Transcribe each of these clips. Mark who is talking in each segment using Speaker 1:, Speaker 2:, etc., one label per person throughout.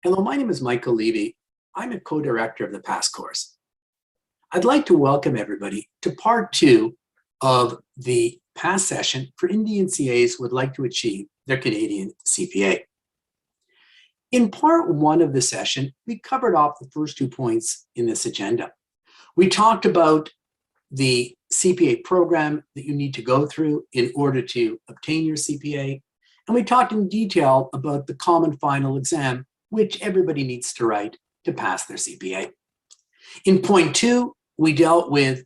Speaker 1: Hello, my name is Michael Levy. I'm a co-director of the PASS course. I'd like to welcome everybody to part 2 of the PASS session for Indian CAs who would like to achieve their Canadian CPA. In part 1 of the session, we covered off the first 2 points in this agenda. We talked about the CPA program that you need to go through in order to obtain your CPA, and we talked in detail about the common final exam which everybody needs to write to pass their CPA. In point 2, we dealt with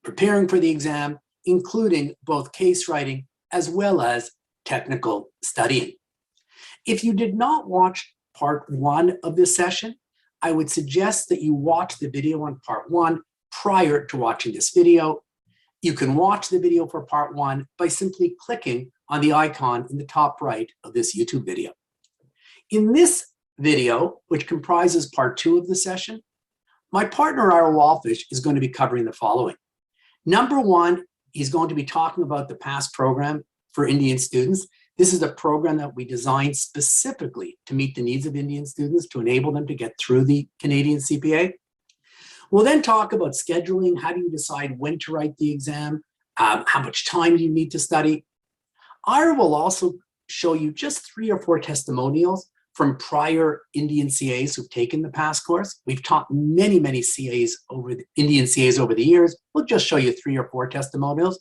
Speaker 1: preparing for the exam, including both case writing as well as technical studying. If you did not watch part 1 of this session, I would suggest that you watch the video on part 1 prior to watching this video. You can watch the video for part 1 by simply clicking on the icon in the top right of this YouTube video. In this video, which comprises part 2 of the session, my partner, Ira Walfish, is going to be covering the following. Number 1, he's going to be talking about the PASS program for Indian students. This is a program that we designed specifically to meet the needs of Indian students to enable them to get through the Canadian CPA. We'll then talk about scheduling. How do you decide when to write the exam? How much time do you need to study? Ira will also show you just 3 or 4 testimonials from prior Indian CAs who've taken the PASS course. We've taught many Indian CAs over the years. We'll just show you 3 or 4 testimonials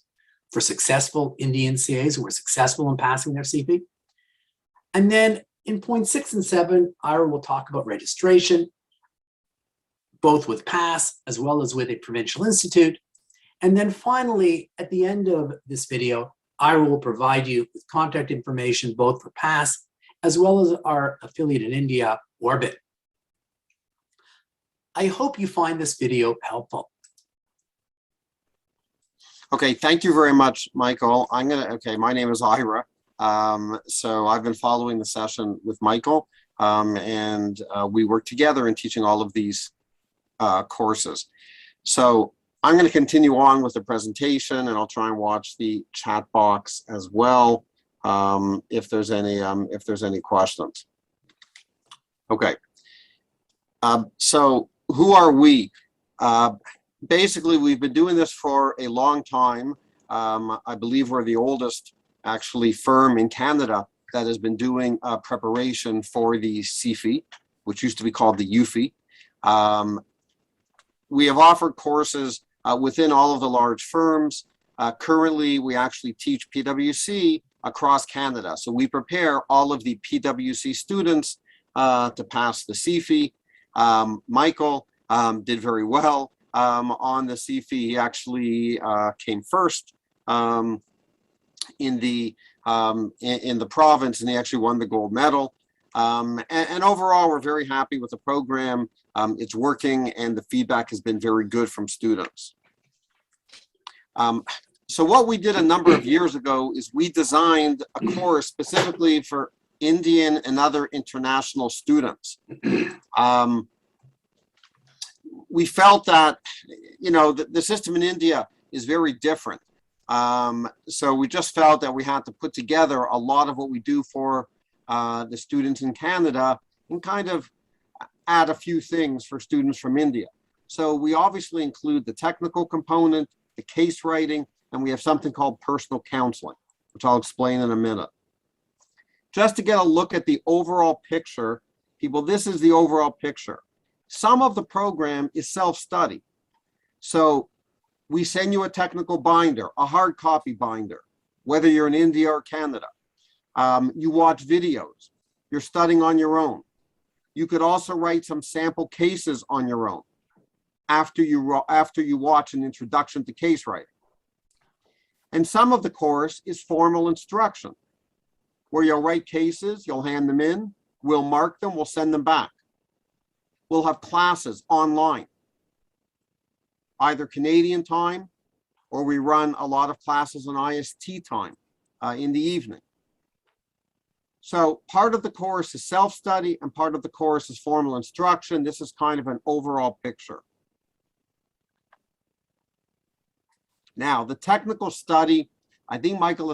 Speaker 1: for successful Indian CAs who were successful in passing their CP. And then in point 6 and 7, Ira will talk about registration, both with PASS as well as with a provincial institute. And then finally, at the end of this video, Ira will provide you with contact information both for PASS as well as our affiliate in India, Orbit. I hope you find this video helpful.
Speaker 2: Okay, thank you very much, Michael. My name is Ira. So I've been following the session with Michael, and we work together in teaching all of these courses. So I'm going to continue on with the presentation, and I'll try and watch the chat box as well. If there's any questions. Okay. So who are we? Basically, we've been doing this for a long time. I believe we're the oldest actually firm in Canada that has been doing preparation for the CFE, which used to be called the UFE. We have offered courses within all of the large firms. Currently, we actually teach PwC across Canada. So we prepare all of the PwC students to pass the CFE. Michael did very well on the CFE. He actually came first in the province, and he actually won the gold medal. And overall, we're very happy with the program. It's working, and the feedback has been very good from students. So what we did a number of years ago is we designed a course specifically for Indian and other international students. We felt that, the system in India is very different. So we just felt that we had to put together a lot of what we do for the students in Canada and kind of add a few things for students from India. So we obviously include the technical component, the case writing, and we have something called personal counseling, which I'll explain in a minute. Just to get a look at the overall picture, people, this is the overall picture. Some of the program is self-study. So we send you a technical binder, a hard copy binder, whether you're in India or Canada. You watch videos. You're studying on your own. You could also write some sample cases on your own after you watch an introduction to case writing. And some of the course is formal instruction, where you'll write cases, you'll hand them in, we'll mark them, we'll send them back. We'll have classes online, either Canadian time, or we run a lot of classes on IST time in the evening. So part of the course is self-study and part of the course is formal instruction. This is kind of an overall picture. Now, the technical study, I think Michael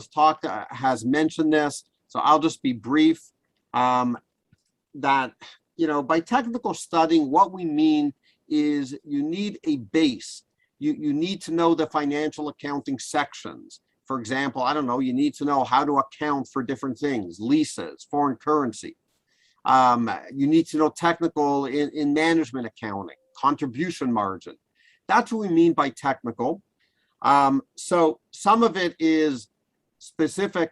Speaker 2: has mentioned this, so I'll just be brief. That by technical studying, what we mean is you need a base. You need to know the financial accounting sections. For example, I don't know, you need to know how to account for different things, leases, foreign currency. You need to know technical in management accounting, contribution margin. That's what we mean by technical. So some of it is specific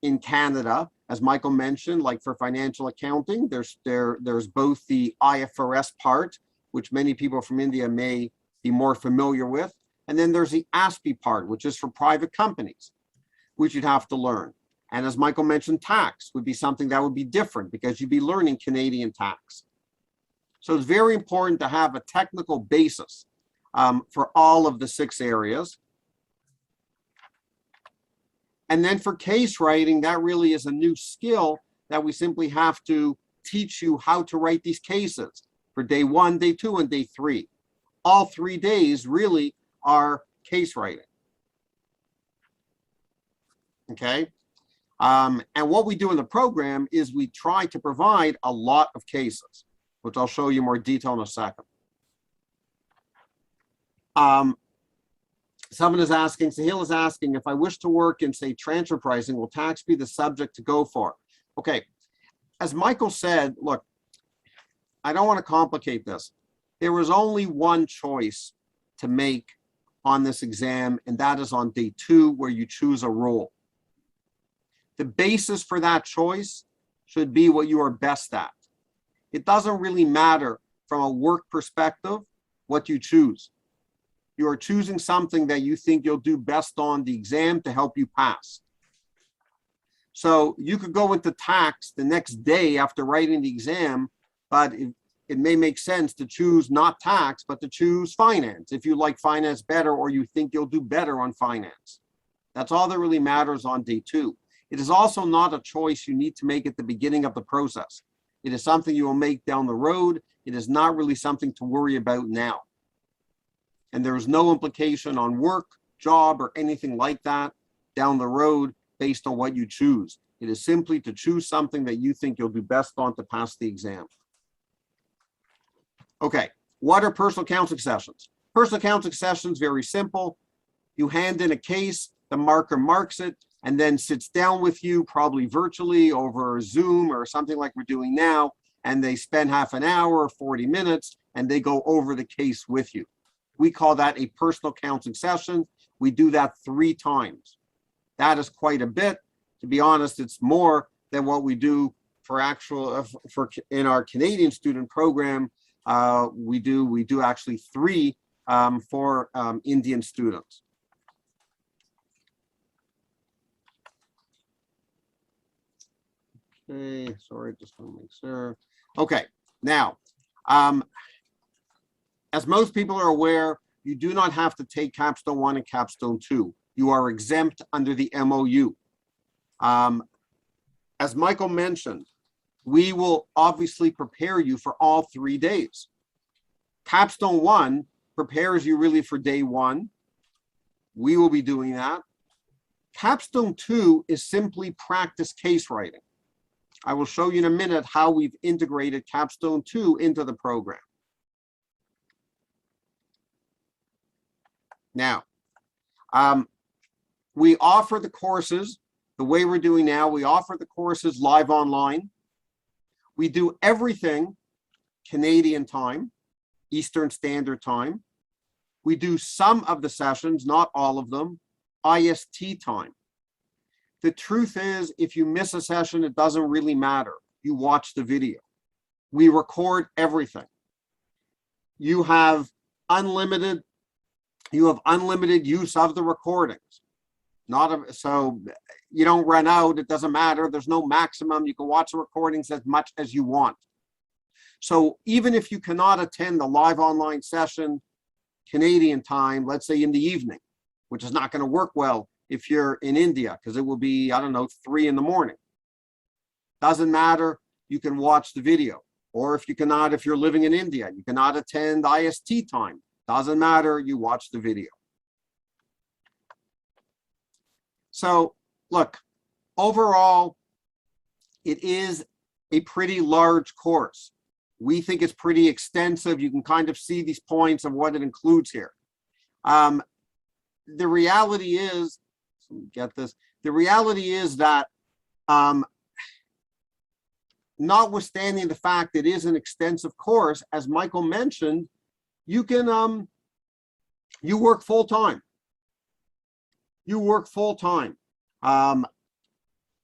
Speaker 2: in Canada, as Michael mentioned, like for financial accounting, there's both the IFRS part, which many people from India may be more familiar with, and then there's the ASPE part, which is for private companies, which you'd have to learn. And as Michael mentioned, tax would be something that would be different because you'd be learning Canadian tax. So it's very important to have a technical basis for all of the 6 areas. And then for case writing, that really is a new skill that we simply have to teach you how to write these cases for day 1, day 2, and day 3. All 3 days really are case writing. Okay. And what we do in the program is we try to provide a lot of cases, which I'll show you more detail in a second. Someone is asking, Sahil is asking, if I wish to work in, say, transfer pricing, will tax be the subject to go for? Okay, as Michael said, look, I don't want to complicate this. There was only one choice to make on this exam, and that is on day 2, where you choose a role. The basis for that choice should be what you are best at. It doesn't really matter from a work perspective what you choose. You are choosing something that you think you'll do best on the exam to help you pass. So you could go into tax the next day after writing the exam, but it may make sense to choose not tax, but to choose finance if you like finance better or you think you'll do better on finance. That's all that really matters on day 2. It is also not a choice you need to make at the beginning of the process. It is something you will make down the road. It is not really something to worry about now. And there is no implication on work, job, or anything like that down the road based on what you choose. It is simply to choose something that you think you'll do best on to pass the exam. Okay, what are personal counseling sessions? Personal counseling sessions, very simple. You hand in a case, the marker marks it, and then sits down with you, probably virtually over Zoom or something like we're doing now, and they spend half an hour or 40 minutes, and they go over the case with you. We call that a personal counseling session. We do that 3 times. That is quite a bit. To be honest, it's more than what we do for in our Canadian student program. We do actually 3 for Indian students. Okay, sorry, just want to make sure. Okay, now, as most people are aware, you do not have to take Capstone 1 and Capstone 2. You are exempt under the MOU. As Michael mentioned, we will obviously prepare you for all 3 days. Capstone 1 prepares you really for day 1. We will be doing that. Capstone 2 is simply practice case writing. I will show you in a minute how we've integrated Capstone 2 into the program. Now, we offer the courses the way we're doing now. We offer the courses live online. We do everything Canadian time, Eastern Standard Time. We do some of the sessions, not all of them, IST time. The truth is, if you miss a session, it doesn't really matter. You watch the video. We record everything. You have unlimited use of the recordings. So you don't run out, it doesn't matter. There's no maximum. You can watch the recordings as much as you want. So even if you cannot attend the live online session Canadian time, let's say in the evening, which is not going to work well if you're in India, because it will be, I don't know, 3 in the morning. Doesn't matter, you can watch the video. Or if you're living in India, you cannot attend IST time. Doesn't matter, you watch the video. So look, overall, it is a pretty large course. We think it's pretty extensive. You can kind of see these points of what it includes here. The reality is, get this, the reality is that notwithstanding the fact it is an extensive course, as Michael mentioned, you can, you work full-time. You work full-time.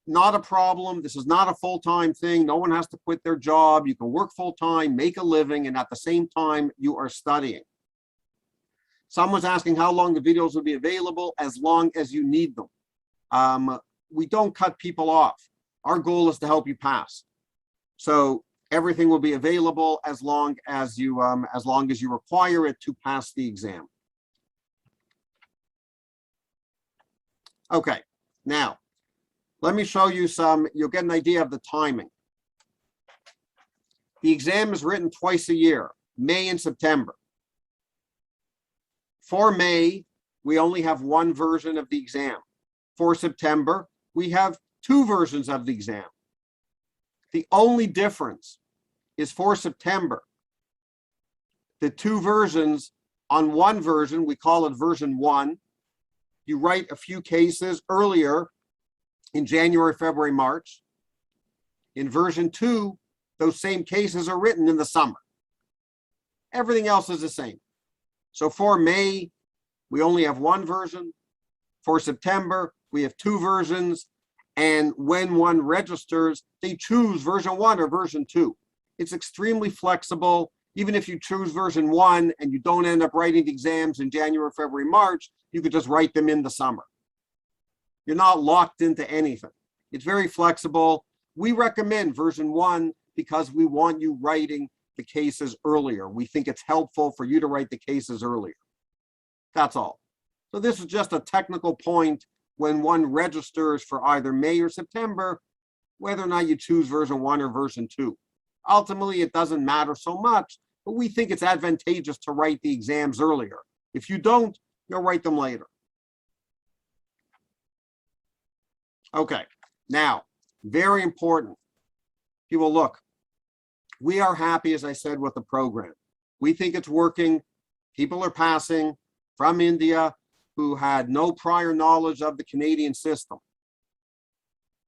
Speaker 2: Not a problem. This is not a full-time thing. No one has to quit their job. You can work full-time, make a living, and at the same time, you are studying. Someone's asking how long the videos will be available. As long as you need them. We don't cut people off. Our goal is to help you pass. So everything will be available as long as you require it to pass the exam. Okay, now, let me show you some, you'll get an idea of the timing. The exam is written twice a year, May and September. For May, we only have one version of the exam. For September, we have two versions of the exam. The only difference is for September, the two versions, on one version, we call it version 1, you write a few cases earlier in January, February, March. In version 2, those same cases are written in the summer. Everything else is the same. So for May, we only have one version. For September, we have two versions. And when one registers, they choose version 1 or version 2. It's extremely flexible. Even if you choose version 1 and you don't end up writing the exams in January, February, March, you could just write them in the summer. You're not locked into anything. It's very flexible. We recommend version 1 because we want you writing the cases earlier. We think it's helpful for you to write the cases earlier. That's all. So this is just a technical point when one registers for either May or September, whether or not you choose version 1 or version 2. Ultimately, it doesn't matter so much, but we think it's advantageous to write the exams earlier. If you don't, you'll write them later. Okay, now, very important. People, look, we are happy, as I said, with the program. We think it's working. People are passing from India who had no prior knowledge of the Canadian system.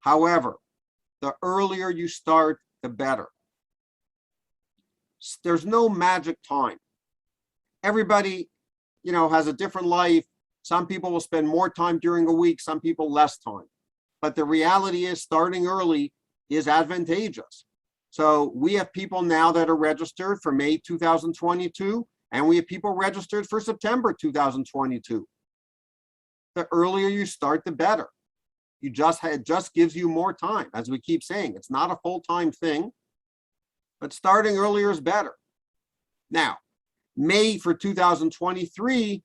Speaker 2: However, the earlier you start, the better. There's no magic time. Everybody, has a different life. Some people will spend more time during a week, some people less time. But the reality is starting early is advantageous. So we have people now that are registered for May 2022, and we have people registered for September 2022. The earlier you start, the better. It just gives you more time, as we keep saying. It's not a full-time thing, but starting earlier is better. Now, May for 2023,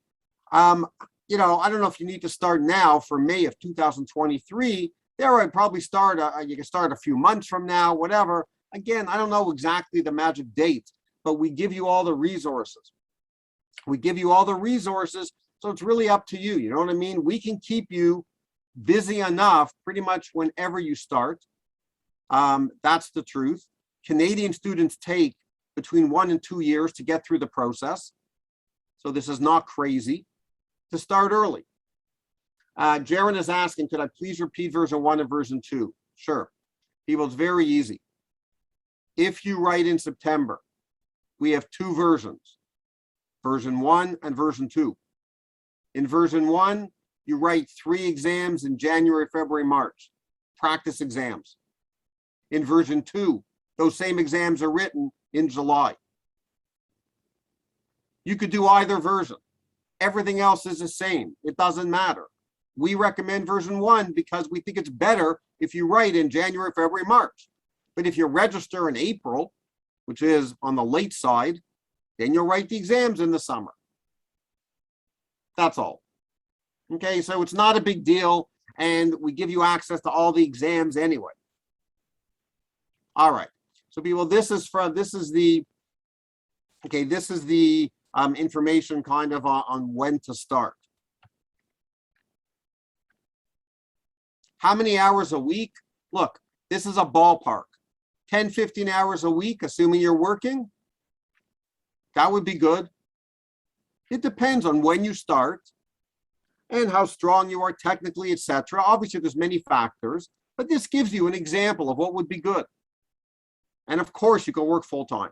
Speaker 2: I don't know if you need to start now for May of 2023. There, I'd probably start, you can start a few months from now, whatever. Again, I don't know exactly the magic date, but we give you all the resources. We give you all the resources, so it's really up to you. You know what I mean? We can keep you busy enough pretty much whenever you start. That's the truth. Canadian students take between 1 and 2 years to get through the process. So this is not crazy to start early. Jaron is asking, could I please repeat version 1 and version 2? Sure. People, it's very easy. If you write in September, we have two versions, version 1 and version 2. In version 1, you write 3 exams in January, February, March, practice exams. In version 2, those same exams are written in July. You could do either version. Everything else is the same. It doesn't matter. We recommend version 1 because we think it's better if you write in January, February, March. But if you register in April, which is on the late side, then you'll write the exams in the summer. That's all. Okay, so it's not a big deal, and we give you access to all the exams anyway. All right. So people, this is the information kind of on when to start. How many hours a week? Look, this is a ballpark. 10, 15 hours a week, assuming you're working, that would be good. It depends on when you start and how strong you are technically, etc. Obviously, there's many factors, but this gives you an example of what would be good. And of course, you can work full-time.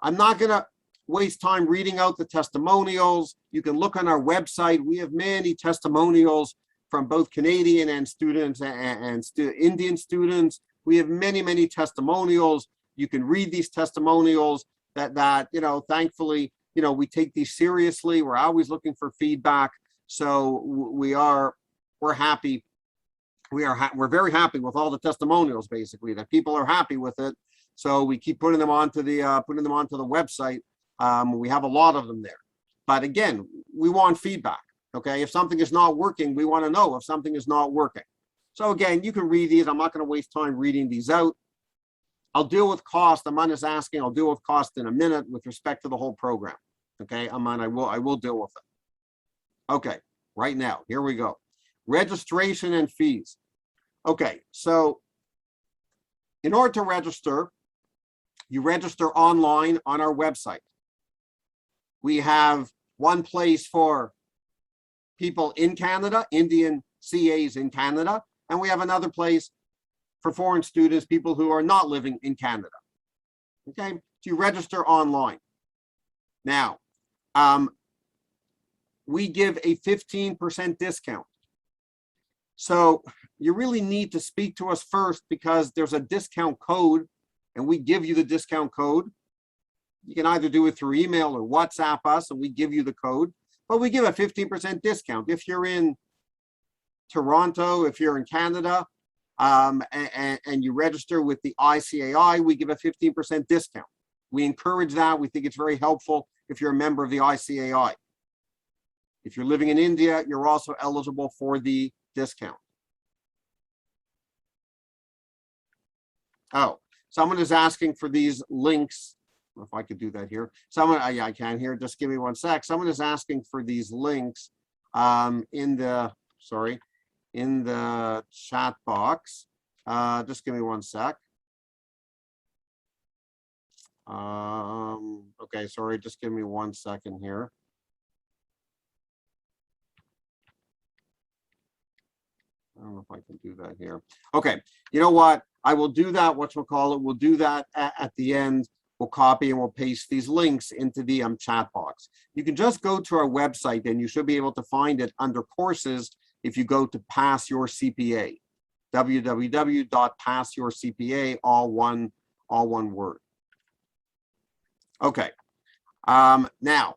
Speaker 2: I'm not going to waste time reading out the testimonials. You can look on our website. We have many testimonials from both Canadian and students and Indian students. We have many, many testimonials. You can read these testimonials that you know, thankfully, you know, we take these seriously. We're always looking for feedback. So we're happy. We're very happy with all the testimonials, basically, that people are happy with it. So we keep putting them onto the website. We have a lot of them there. But again, we want feedback. Okay, if something is not working, we want to know if something is not working. So again, you can read these. I'm not going to waste time reading these out. I'll deal with cost. Aman is asking. I'll deal with cost in a minute with respect to the whole program. Okay, Aman, I will deal with it. Okay, right now, here we go. Registration and fees. Okay, so in order to register, you register online on our website. We have one place for people in Canada, Indian CAs in Canada, and we have another place for foreign students, people who are not living in Canada. Okay, so you register online. Now, we give a 15% discount. So you really need to speak to us first because there's a discount code and we give you the discount code. You can either do it through email or WhatsApp us and we give you the code, but we give a 15% discount. If you're in Toronto, if you're in Canada, and you register with the ICAI, we give a 15% discount. We encourage that. We think it's very helpful if you're a member of the ICAI. If you're living in India, you're also eligible for the discount. Oh, someone is asking for these links. If I could do that here. Someone, yeah, I can here. Just give me one sec. Someone is asking for these links in the chat box. Just give me one sec. Okay, sorry, just give me 1 second here. I don't know if I can do that here. Okay, you know what? I will do that. We'll do that at the end. We'll copy and we'll paste these links into the chat box. You can just go to our website and you should be able to find it under courses if you go to Pass Your CPA, www.passyourcpa, all one word. Okay, now,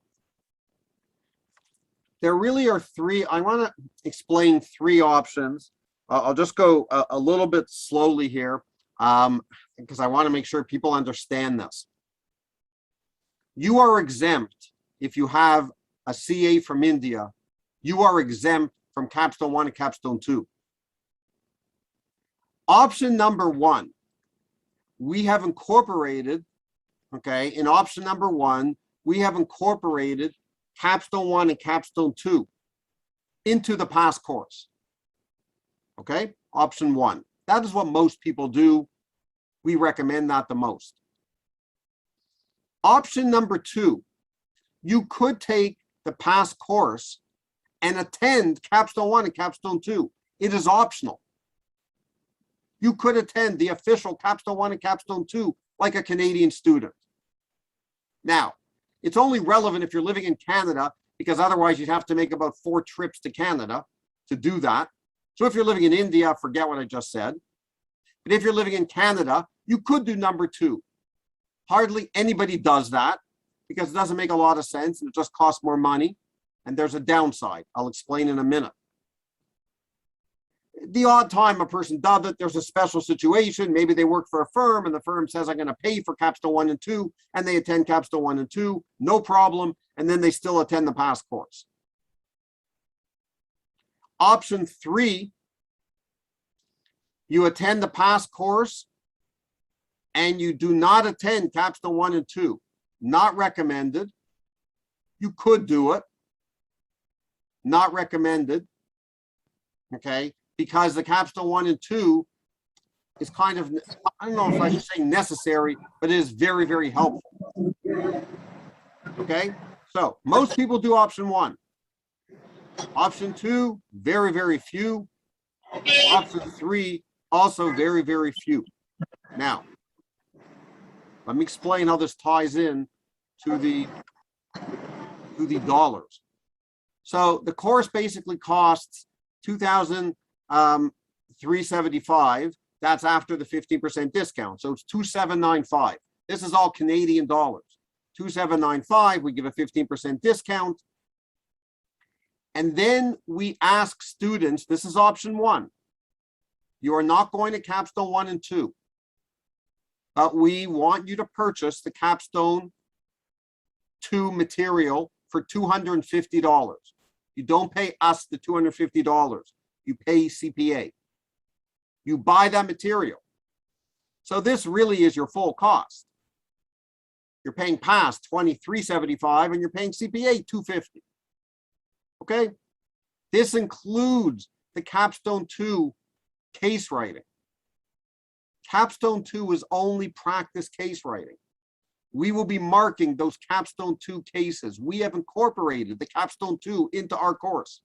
Speaker 2: there really are three. I want to explain three options. I'll just go a little bit slowly here because I want to make sure people understand this. You are exempt if you have a CA from India. You are exempt from Capstone 1 and Capstone 2. Option number 1, we have incorporated, okay, in option number 1, we have incorporated Capstone 1 and Capstone 2 into the pass course. Okay, option 1. That is what most people do. We recommend that the most. Option number 2, you could take the pass course and attend Capstone 1 and Capstone 2. It is optional. You could attend the official Capstone 1 and Capstone 2 like a Canadian student. Now, it's only relevant if you're living in Canada because otherwise you'd have to make about 4 trips to Canada to do that. So if you're living in India, forget what I just said. But if you're living in Canada, you could do number 2. Hardly anybody does that because it doesn't make a lot of sense and it just costs more money. And there's a downside. I'll explain in a minute. The odd time a person does it, there's a special situation. Maybe they work for a firm and the firm says, I'm going to pay for Capstone 1 and 2, and they attend Capstone 1 and 2, no problem. And then they still attend the pass course. Option 3, you attend the pass course and you do not attend Capstone 1 and 2. Not recommended. You could do it. Not recommended. Okay. Because the Capstone 1 and 2 is kind of, I don't know if I should say necessary, but it is very, very helpful. Okay, so most people do option 1. Option 2, very, very few. Option 3, also very, very few. Now, let me explain how this ties in to the dollars. So the course basically costs $2,375. That's after the 15% discount. So it's $2,795. This is all Canadian dollars. $2,795. We give a 15% discount. And then we ask students, this is option 1. You are not going to capstone 1 and 2. But we want you to purchase the capstone 2 material for $250. You don't pay us the $250. You pay CPA. You buy that material. So this really is your full cost. You're paying past $23.75 and you're paying CPA $250. Okay? This includes the capstone 2 case writing. Capstone 2 is only practice case writing. We will be marking those capstone 2 cases. We have incorporated the capstone 2 into our course.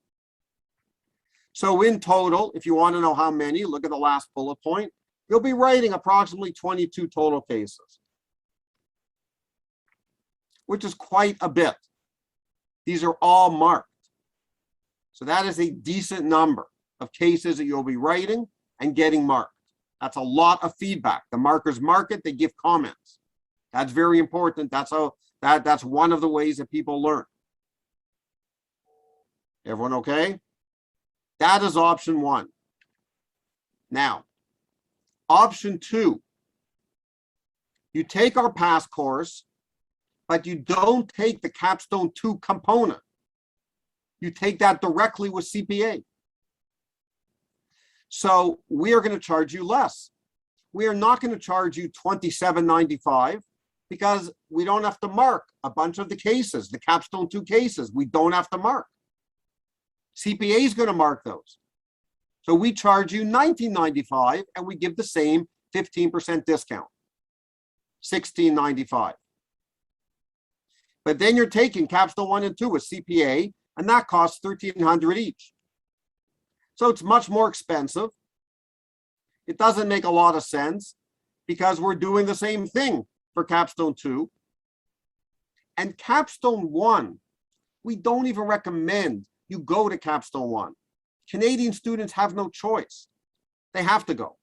Speaker 2: So in total, if you want to know how many, look at the last bullet point. You'll be writing approximately 22 total cases, which is quite a bit. These are all marked. So that is a decent number of cases that you'll be writing and getting marked. That's a lot of feedback. The markers mark it, they give comments. That's very important. That's one of the ways that people learn. Everyone okay? That is option 1. Now, option 2, you take our pass course, but you don't take the capstone 2 component. You take that directly with CPA. So we are going to charge you less. We are not going to charge you $27.95 because we don't have to mark a bunch of the cases, the capstone 2 cases. We don't have to mark. CPA is going to mark those. So we charge you $19.95 and we give the same 15% discount, $16.95. But then you're taking capstone 1 and 2 with CPA, and that costs $1,300 each. So it's much more expensive. It doesn't make a lot of sense because we're doing the same thing for capstone 2. And capstone 1, we don't even recommend you go to capstone 1. Canadian students have no choice. They have to go.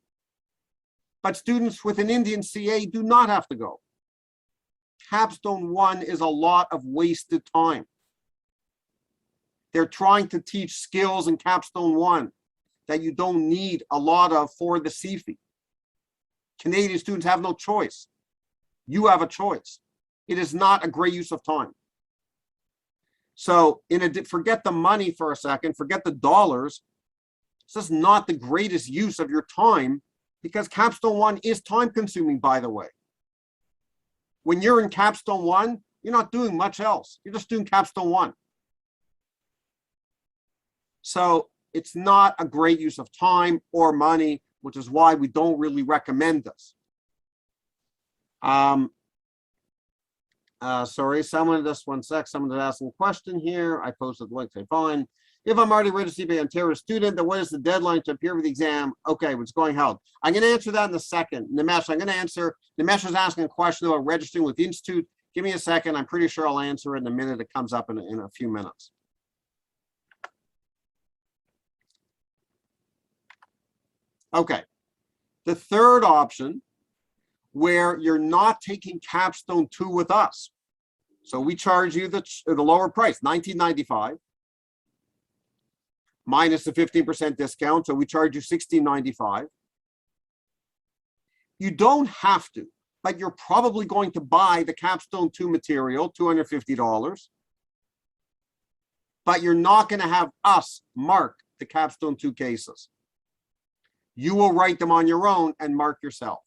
Speaker 2: But students with an Indian CA do not have to go. Capstone 1 is a lot of wasted time. They're trying to teach skills in capstone 1 that you don't need a lot of for the CFE. Canadian students have no choice. You have a choice. It is not a great use of time. So forget the money for a second, forget the dollars. This is not the greatest use of your time because capstone 1 is time consuming, by the way. When you're in capstone 1, you're not doing much else. You're just doing capstone 1. So it's not a great use of time or money, which is why we don't really recommend this. Sorry, someone, just one sec, someone's asking a question here. I posted the link, say fine. If I'm already registered as an Ontario student, then what is the deadline to appear for the exam? Okay, what's going held? I'm going to answer that in a second. Nimesh, I'm going to answer. Nimesh is asking a question about registering with the Institute. Give me a second. I'm pretty sure I'll answer it in a minute. It comes up in a few minutes. Okay, the third option where you're not taking capstone 2 with us. So we charge you the lower price, $19.95, minus the 15% discount. So we charge you $16.95. You don't have to, but you're probably going to buy the capstone 2 material, $250, but you're not going to have us mark the capstone 2 cases. You will write them on your own and mark yourself.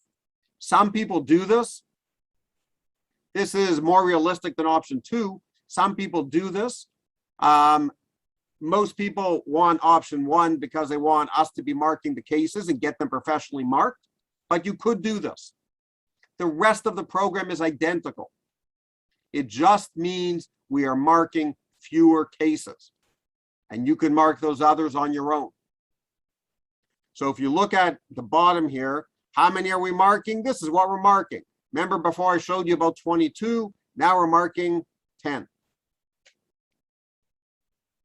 Speaker 2: Some people do this. This is more realistic than option 2. Some people do this. Most people want option 1 because they want us to be marking the cases and get them professionally marked. but you could do this. The rest of the program is identical. It just means we are marking fewer cases, and you can mark those others on your own. So if you look at the bottom here, how many are we marking? This is what we're marking. Remember before I showed you about 22, now we're marking 10.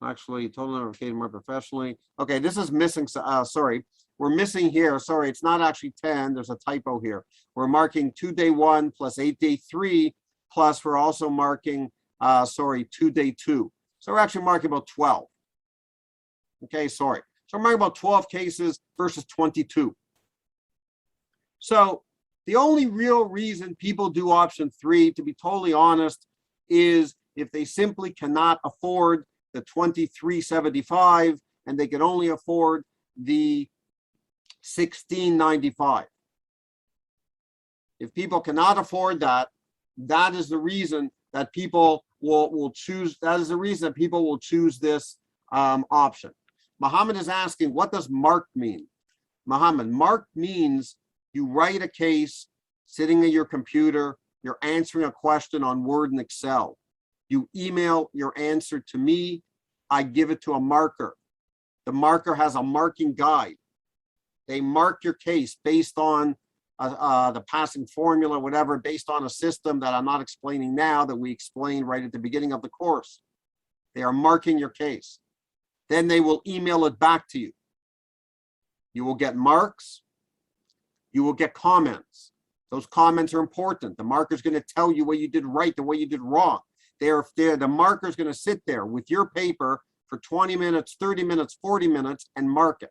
Speaker 2: Actually, total number of cases more professionally. Okay, this is missing, sorry. We're missing here, sorry, it's not actually 10, there's a typo here. We're marking 2 day 1 plus 8 day 3, plus we're also marking, 2 day 2. So we're actually marking about 12. Okay, sorry. So we're marking about 12 cases versus 22. So the only real reason people do option 3, to be totally honest, is if they simply cannot afford the $23.75 and they can only afford the $16.95. If people cannot afford that, that is the reason that people will choose. That is the reason that people will choose this option. Mohammed is asking, what does mark mean? Mohammed, mark means you write a case sitting at your computer, you're answering a question on Word and Excel. You email your answer to me, I give it to a marker. The marker has a marking guide. They mark your case based on the passing formula, whatever, based on a system that I'm not explaining now, that we explained right at the beginning of the course. They are marking your case. Then they will email it back to you. You will get marks. You will get comments. Those comments are important. The marker is going to tell you what you did right, the way you did wrong. The marker is going to sit there with your paper for 20 minutes, 30 minutes, 40 minutes and mark it.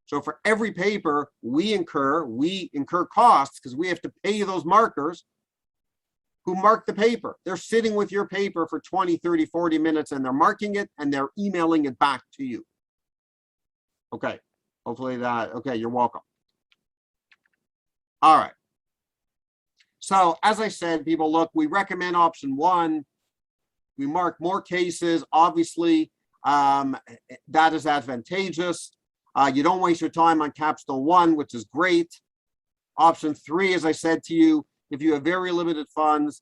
Speaker 2: So for every paper we incur costs because we have to pay those markers who mark the paper. They're sitting with your paper for 20, 30, 40 minutes and they're marking it and they're emailing it back to you. Okay, hopefully that, okay, you're welcome. All right. So as I said, people, look, we recommend option 1. We mark more cases. Obviously, that is advantageous. You don't waste your time on capstone 1, which is great. Option 3, as I said to you, if you have very limited funds,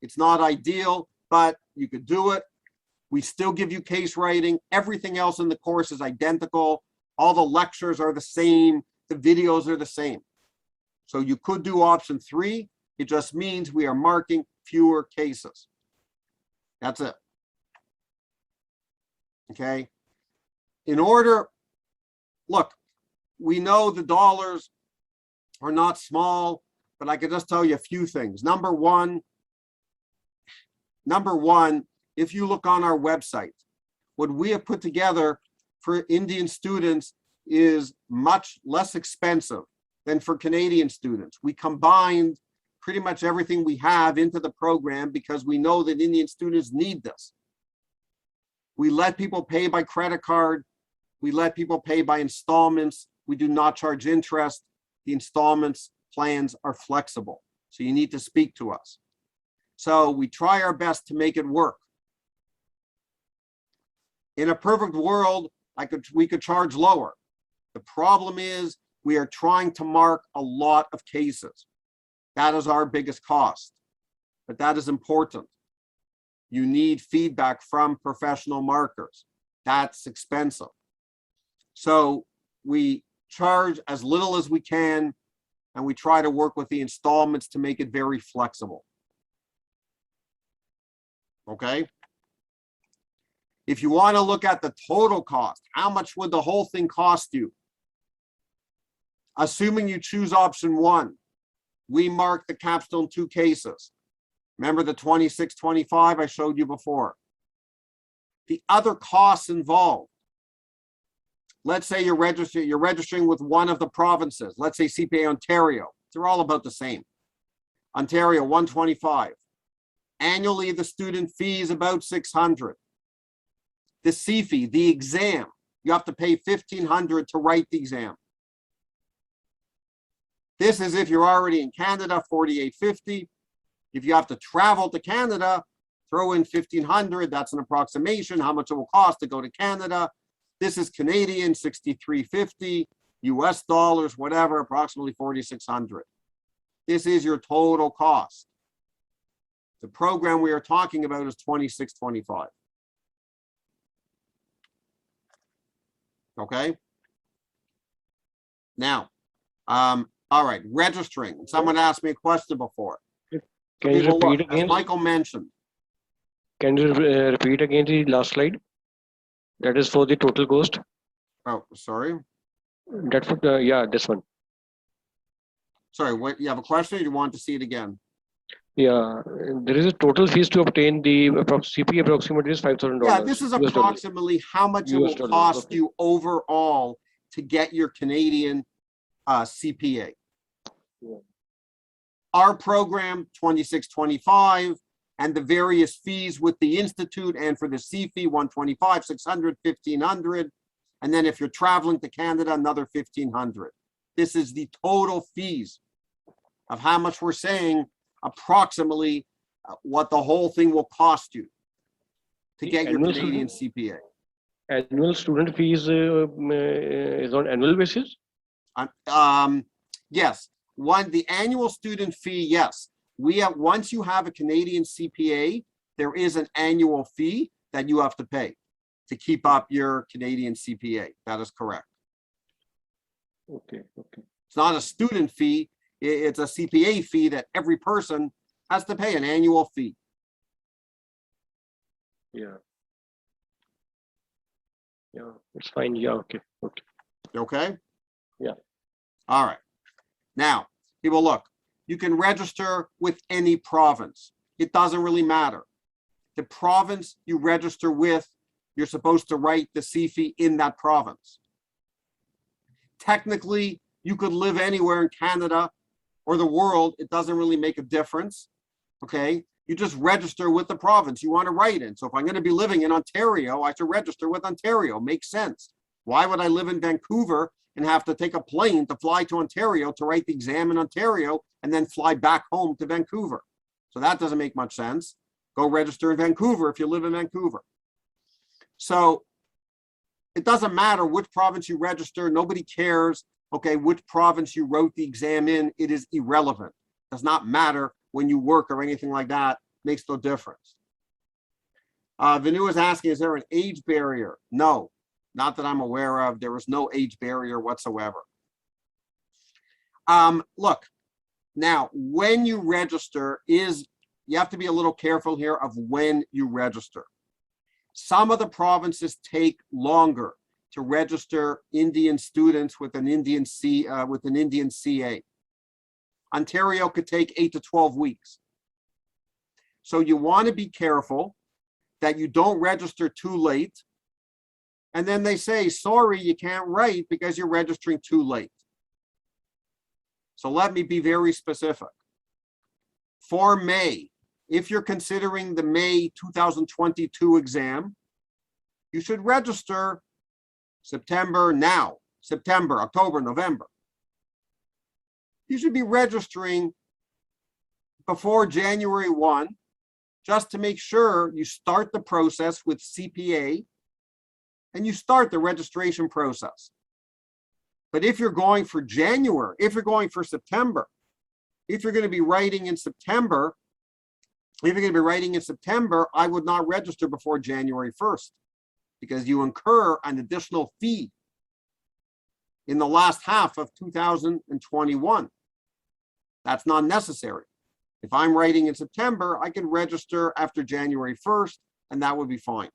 Speaker 2: it's not ideal, but you could do it. We still give you case writing. Everything else in the course is identical. All the lectures are the same. The videos are the same. So you could do option 3. It just means we are marking fewer cases. That's it. Okay. In order, look, we know the dollars are not small, but I could just tell you a few things. Number one, if you look on our website, what we have put together for Indian students is much less expensive than for Canadian students. We combined pretty much everything we have into the program because we know that Indian students need this. We let people pay by credit card. We let people pay by installments. We do not charge interest. The installments plans are flexible. So you need to speak to us. So we try our best to make it work. In a perfect world, we could charge lower. The problem is we are trying to mark a lot of cases. That is our biggest cost, but that is important. You need feedback from professional markers. That's expensive. So we charge as little as we can, and we try to work with the installments to make it very flexible. Okay? If you want to look at the total cost, how much would the whole thing cost you? Assuming you choose option 1, we mark the capstone 2 cases. Remember the 26, 25 I showed you before. The other costs involved. Let's say you're registering with one of the provinces. Let's say CPA Ontario. They're all about the same. Ontario, 125. Annually, the student fee is about 600. The CFE, the exam, you have to pay 1,500 to write the exam. This is if you're already in Canada, 48.50. If you have to travel to Canada, throw in 1,500. That's an approximation, how much it will cost to go to Canada. This is Canadian, 63.50. US dollars, whatever, approximately 4,600. This is your total cost. The program we are talking about is 2625. Okay. Now, all right, registering. Someone asked me a question before.
Speaker 3: Can you
Speaker 2: People,
Speaker 3: repeat
Speaker 2: look, as
Speaker 3: again?
Speaker 2: Michael mentioned,
Speaker 3: Can you repeat again the last slide? That is for the total cost.
Speaker 2: oh, sorry.
Speaker 3: That's what, yeah, this one.
Speaker 2: Sorry, what, you have a question or you want to see it again?
Speaker 3: Yeah, there is a total fees to obtain the CPA approximately is $5,000.
Speaker 2: Yeah, this is approximately how much it will
Speaker 3: US dollars,
Speaker 2: cost
Speaker 3: okay.
Speaker 2: you overall to get your Canadian CPA.
Speaker 3: Yeah.
Speaker 2: Our program, 2625, and the various fees with the Institute and for the CFE, 125, 600, 1,500. And then if you're traveling to Canada, another 1,500. This is the total fees of how much we're saying approximately what the whole thing will cost you to
Speaker 3: The
Speaker 2: get your
Speaker 3: annual
Speaker 2: Canadian
Speaker 3: student-
Speaker 2: CPA.
Speaker 3: Annual student fees is on annual basis?
Speaker 2: Yes, the annual student fee, yes. Once you have a Canadian CPA, there is an annual fee that you have to pay to keep up your Canadian CPA. That is correct.
Speaker 3: Okay, okay.
Speaker 2: It's not a student fee, it's a CPA fee that every person has to pay an annual fee.
Speaker 3: Yeah. Yeah, it's fine. Yeah, okay, okay.
Speaker 2: Okay?
Speaker 3: Yeah.
Speaker 2: All right. Now, people, look, you can register with any province. It doesn't really matter. The province you register with, you're supposed to write the CFE in that province. Technically, you could live anywhere in Canada or the world. It doesn't really make a difference. Okay? You just register with the province you want to write in. So if I'm going to be living in Ontario, I should register with Ontario. Makes sense. Why would I live in Vancouver and have to take a plane to fly to Ontario to write the exam in Ontario and then fly back home to Vancouver? So that doesn't make much sense. Go register in Vancouver if you live in Vancouver. So it doesn't matter which province you register. Nobody cares, okay, which province you wrote the exam in. It is irrelevant. It does not matter when you work or anything like that. Makes no difference. Vinu is asking, is there an age barrier? No, not that I'm aware of. There is no age barrier whatsoever. Look, now when you register you have to be a little careful here of when you register. Some of the provinces take longer to register Indian students with an Indian CA. Ontario could take 8 to 12 weeks. So you want to be careful that you don't register too late. And then they say, sorry, you can't write because you're registering too late. So let me be very specific. For May, if you're considering the May 2022 exam, you should register September, October, November. You should be registering before January 1, just to make sure you start the process with CPA and you start the registration process. But if you're going for January, if you're going for September, if you're going to be writing in September, I would not register before January 1st because you incur an additional fee in the last half of 2021. That's not necessary. If I'm writing in September, I can register after January 1st, and that would be fine.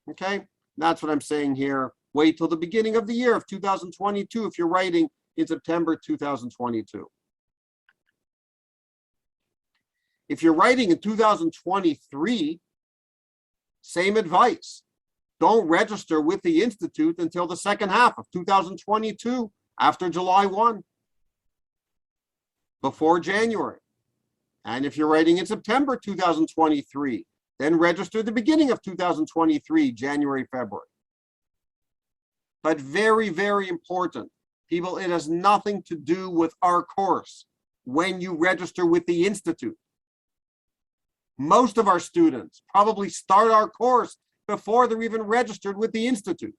Speaker 2: Okay, that's what I'm saying here. Wait till the beginning of the year of 2022 if you're writing in September 2022. If you're writing in 2023, same advice. Don't register with the Institute until the second half of 2022, after July 1, before January. And if you're writing in September 2023, then register the beginning of 2023, January, February. But very, very important, people, it has nothing to do with our course when you register with the Institute. Most of our students probably start our course before they're even registered with the Institute.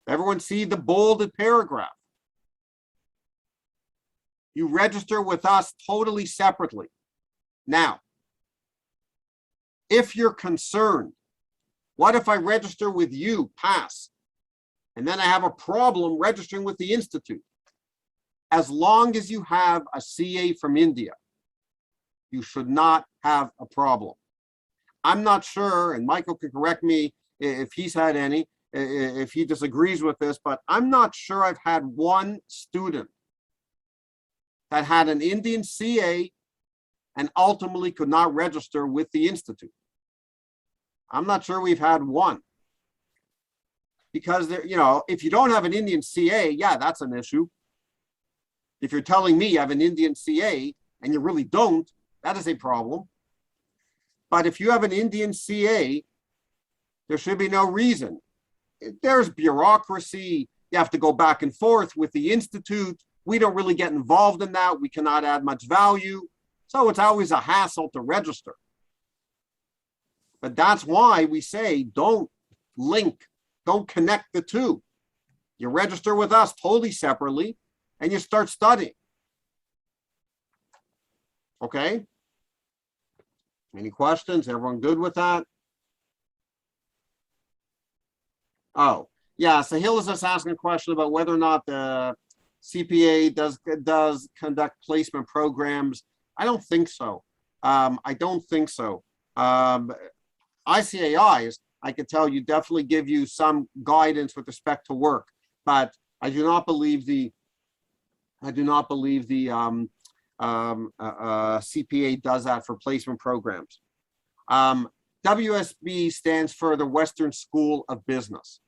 Speaker 2: Everyone see the bolded paragraph. You register with us totally separately. Now, if you're concerned, what if I register with you, pass, and then I have a problem registering with the Institute? As long as you have a CA from India, you should not have a problem. I'm not sure, and Michael can correct me if he's had any, if he disagrees with this, but I'm not sure I've had one student that had an Indian CA and ultimately could not register with the Institute. I'm not sure we've had one. Because there, you know, if you don't have an Indian CA, yeah, that's an issue. If you're telling me you have an Indian CA and you really don't, that is a problem. But if you have an Indian CA, there should be no reason. There's bureaucracy. You have to go back and forth with the Institute. We don't really get involved in that. We cannot add much value. So it's always a hassle to register. But that's why we say don't link, don't connect the two. You register with us totally separately and you start studying. Okay? Any questions? Everyone good with that? Oh, yeah, Sahil is just asking a question about whether or not the CPA does conduct placement programs. I don't think so. I don't think so. ICAIs, I can tell you, definitely give you some guidance with respect to work, but I do not believe the CPA does that for placement programs. WSB stands for the Western School of Business.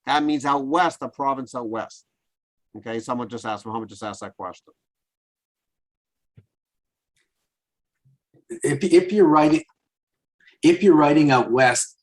Speaker 2: That means out west, a province out west. Okay, someone just asked, Muhammad just asked that question.
Speaker 1: If you're writing out west,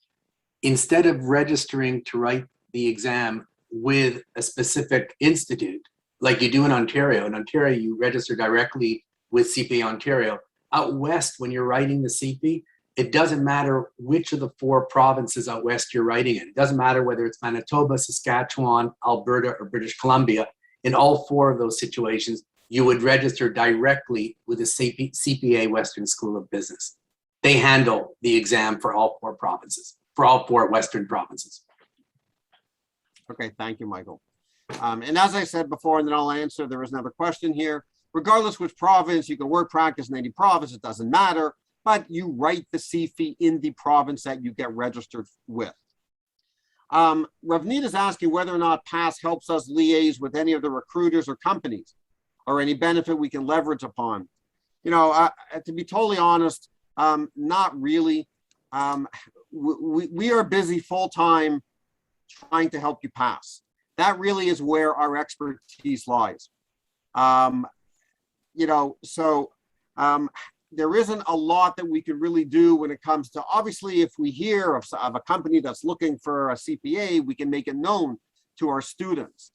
Speaker 1: instead of registering to write the exam with a specific institute, like you do in Ontario. In Ontario, you register directly with CPA Ontario. Out west, when you're writing the CP, it doesn't matter which of the 4 provinces out west you're writing in. It doesn't matter whether it's Manitoba, Saskatchewan, Alberta, or British Columbia. In all 4 of those situations, you would register directly with the CPA Western School of Business. They handle the exam for all 4 provinces, for all 4 Western provinces.
Speaker 2: Okay, thank you, Michael. And as I said before, and then I'll answer, there is another question here. Regardless which province, you can work practice in any province, it doesn't matter, but you write the CFE in the province that you get registered with. Ravneet is asking whether or not PASS helps us liaise with any of the recruiters or companies, or any benefit we can leverage upon. You know, to be totally honest, not really. We are busy full-time trying to help you pass. That really is where our expertise lies. You know, so there isn't a lot that we could really do when it comes to, obviously, if we hear of a company that's looking for a CPA, we can make it known to our students.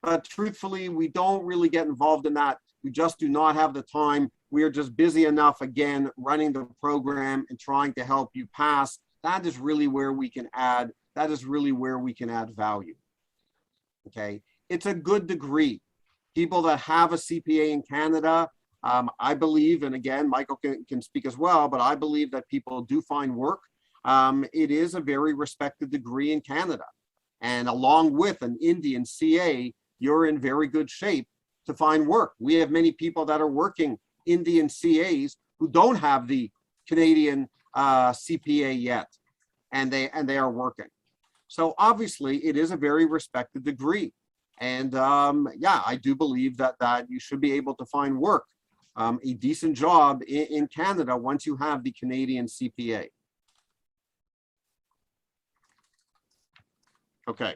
Speaker 2: But truthfully, we don't really get involved in that. We just do not have the time. We are just busy enough, again, running the program and trying to help you pass. That is really where we can add, that is really where we can add value. Okay, it's a good degree. People that have a CPA in Canada, I believe, and again, Michael can speak as well, but I believe that people do find work. It is a very respected degree in Canada. And along with an Indian CA, you're in very good shape to find work. We have many people that are working Indian CAs who don't have the Canadian CPA yet, and they are working. So obviously, it is a very respected degree. And yeah, I do believe that you should be able to find work, a decent job in Canada once you have the Canadian CPA. Okay.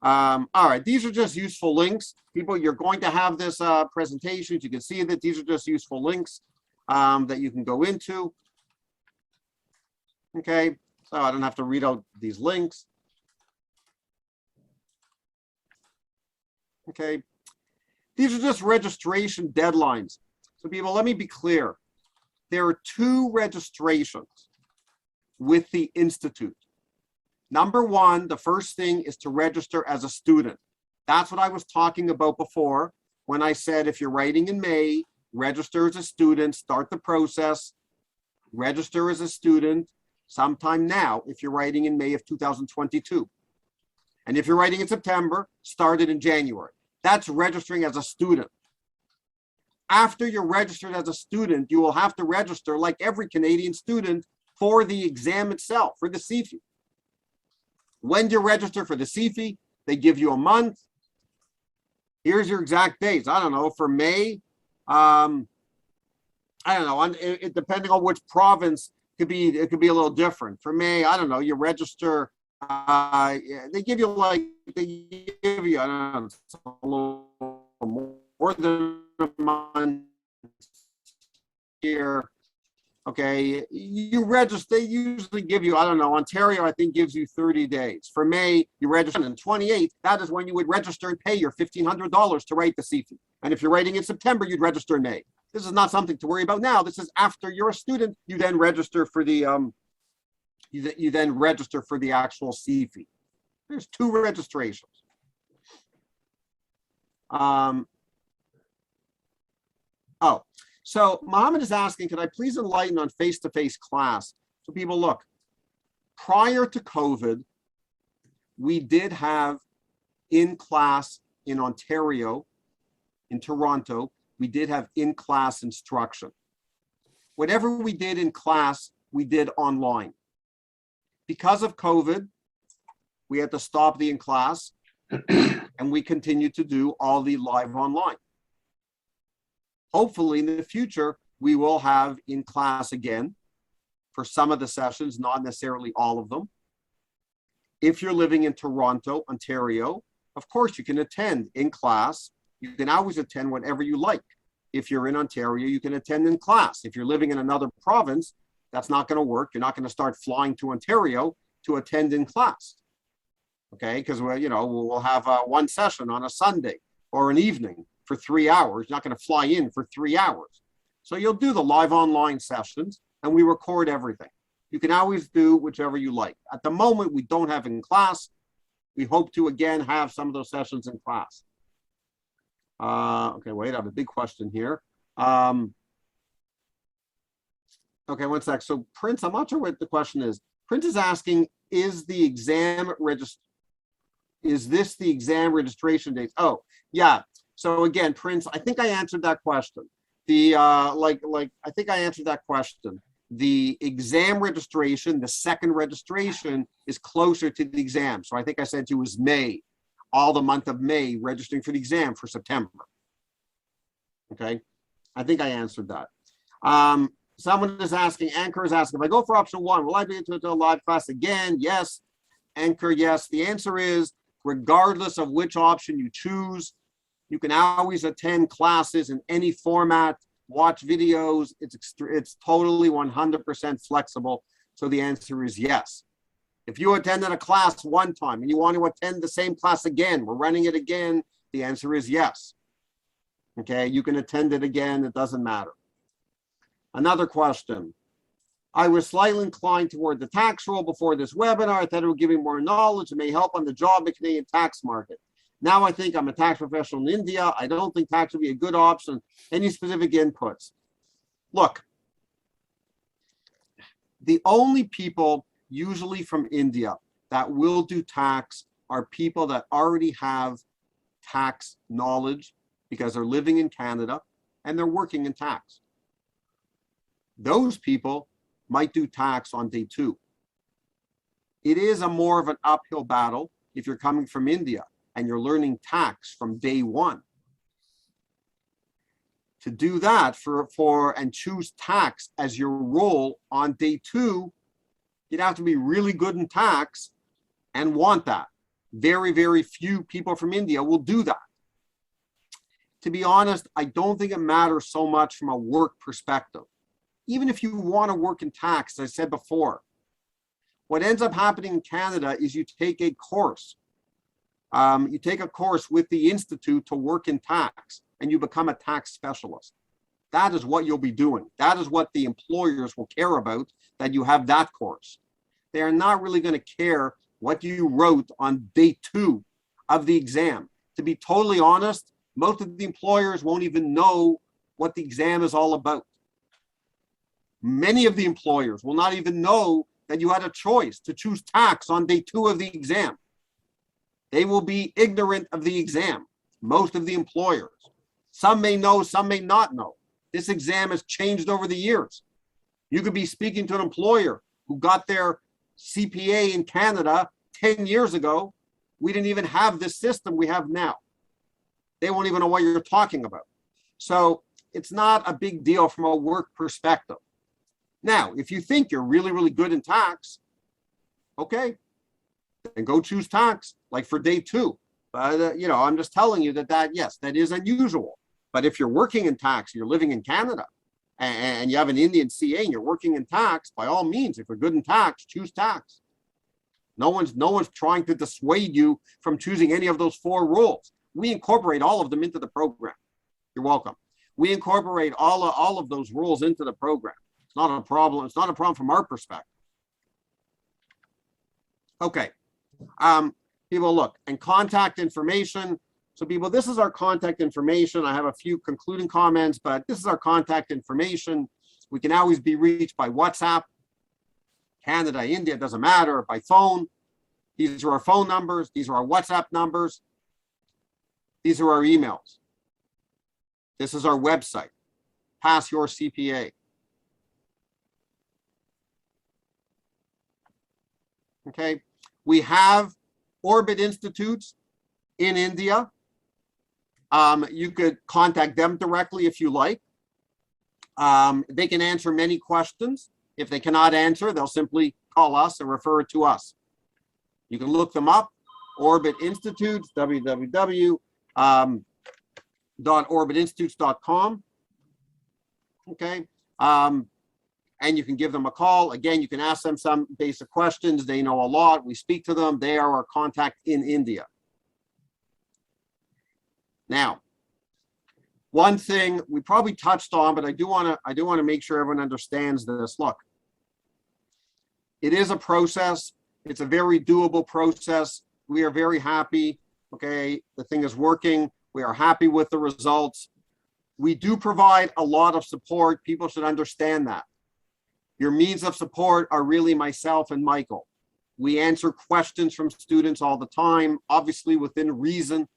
Speaker 2: All right, these are just useful links. People, you're going to have this presentation. You can see that these are just useful links that you can go into. Okay, so I don't have to read out these links. Okay, these are just registration deadlines. So people, let me be clear. There are 2 registrations with the Institute. Number one, the first thing is to register as a student. That's what I was talking about before when I said if you're writing in May, register as a student, start the process, register as a student sometime now if you're writing in May of 2022. And if you're writing in September, start it in January. That's registering as a student. After you're registered as a student, you will have to register like every Canadian student for the exam itself, for the CFE. When do you register for the CFE? They give you a month. Here's your exact dates. I don't know, for May, I don't know, depending on which province, it could be a little different. For May, I don't know, you register, they give you I don't know, a little more than a month here. Okay, you register, they usually give you, I don't know, Ontario, I think gives you 30 days. For May, you register on the 28th, that is when you would register and pay your $1,500 to write the CFE. And if you're writing in September, you'd register in May. This is not something to worry about now. This is after you're a student, you then register for the, you then register for the actual CFE. There's 2 registrations. So Mohammed is asking, can I please enlighten on face-to-face class? So people, look, prior to COVID, we did have in-class in Ontario, in Toronto, we did have in-class instruction. Whatever we did in class, we did online. Because of COVID, we had to stop the in-class and we continued to do all the live online. Hopefully in the future, we will have in class again for some of the sessions, not necessarily all of them. If you're living in Toronto, Ontario, of course you can attend in class. You can always attend whatever you like. If you're in Ontario, you can attend in class. If you're living in another province, that's not going to work. You're not going to start flying to Ontario to attend in class. Okay, because we'll have one session on a Sunday or an evening for 3 hours. You're not going to fly in for 3 hours. So you'll do the live online sessions and we record everything. You can always do whichever you like. At the moment, we don't have in class. We hope to again have some of those sessions in class. Okay, wait, I have a big question here. Okay, one sec. So Prince, I'm not sure what the question is. Prince is asking, is this the exam registration date? Oh, yeah. So again, Prince, I think I answered that question. I think I answered that question. The exam registration, the second registration is closer to the exam. So I think I said to you was May, all the month of May, registering for the exam for September. Okay, I think I answered that. Someone is asking, Anchor is asking, if I go for option 1, will I be able to do a live class again? Yes. Anchor, yes. The answer is, regardless of which option you choose, you can always attend classes in any format, watch videos. It's totally 100% flexible. So the answer is yes. If you attended a class one time and you want to attend the same class again, we're running it again, the answer is yes. Okay, you can attend it again, it doesn't matter. Another question. I was slightly inclined toward the tax rule before this webinar. I thought it would give me more knowledge and may help on the job in the Canadian tax market. Now I think I'm a tax professional in India. I don't think tax would be a good option. Any specific inputs? Look, the only people usually from India that will do tax are people that already have tax knowledge because they're living in Canada and they're working in tax. Those people might do tax on day 2. It is a more of an uphill battle if you're coming from India and you're learning tax from day 1. To do that and choose tax as your role on day 2, you'd have to be really good in tax and want that. Very, very few people from India will do that. To be honest, I don't think it matters so much from a work perspective. Even if you want to work in tax, as I said before, what ends up happening in Canada is you take a course. You take a course with the Institute to work in tax and you become a tax specialist. That is what you'll be doing. That is what the employers will care about, that you have that course. They are not really going to care what you wrote on day 2 of the exam. To be totally honest, most of the employers won't even know what the exam is all about. Many of the employers will not even know that you had a choice to choose tax on day 2 of the exam. They will be ignorant of the exam, most of the employers. Some may know, some may not know. This exam has changed over the years. You could be speaking to an employer who got their CPA in Canada 10 years ago. We didn't even have this system we have now. They won't even know what you're talking about. So it's not a big deal from a work perspective. Now, if you think you're really, really good in tax, okay, then go choose tax, like for day 2. But, I'm just telling you yes, that is unusual. But if you're working in tax, you're living in Canada, and you have an Indian CA and you're working in tax, by all means, if you're good in tax, choose tax. No one's trying to dissuade you from choosing any of those 4 rules. We incorporate all of them into the program. You're welcome. We incorporate all of those rules into the program. It's not a problem. It's not a problem from our perspective. Okay. People, look, and contact information. So people, this is our contact information. I have a few concluding comments, but this is our contact information. We can always be reached by WhatsApp, Canada, India, it doesn't matter, by phone. These are our phone numbers. These are our WhatsApp numbers. These are our emails. This is our website, Pass Your CPA. Okay, we have Orbit Institutes in India. You could contact them directly if you like. They can answer many questions. If they cannot answer, they'll simply call us and refer it to us. You can look them up, Orbit Institutes, www.orbitinstitutes.com. Okay. And you can give them a call. Again, you can ask them some basic questions. They know a lot. We speak to them. They are our contact in India. Now, one thing we probably touched on, but I do want to make sure everyone understands this. Look, it is a process. It's a very doable process. We are very happy. Okay, the thing is working. We are happy with the results. We do provide a lot of support. People should understand that. Your means of support are really myself and Michael. We answer questions from students all the time, obviously within reason,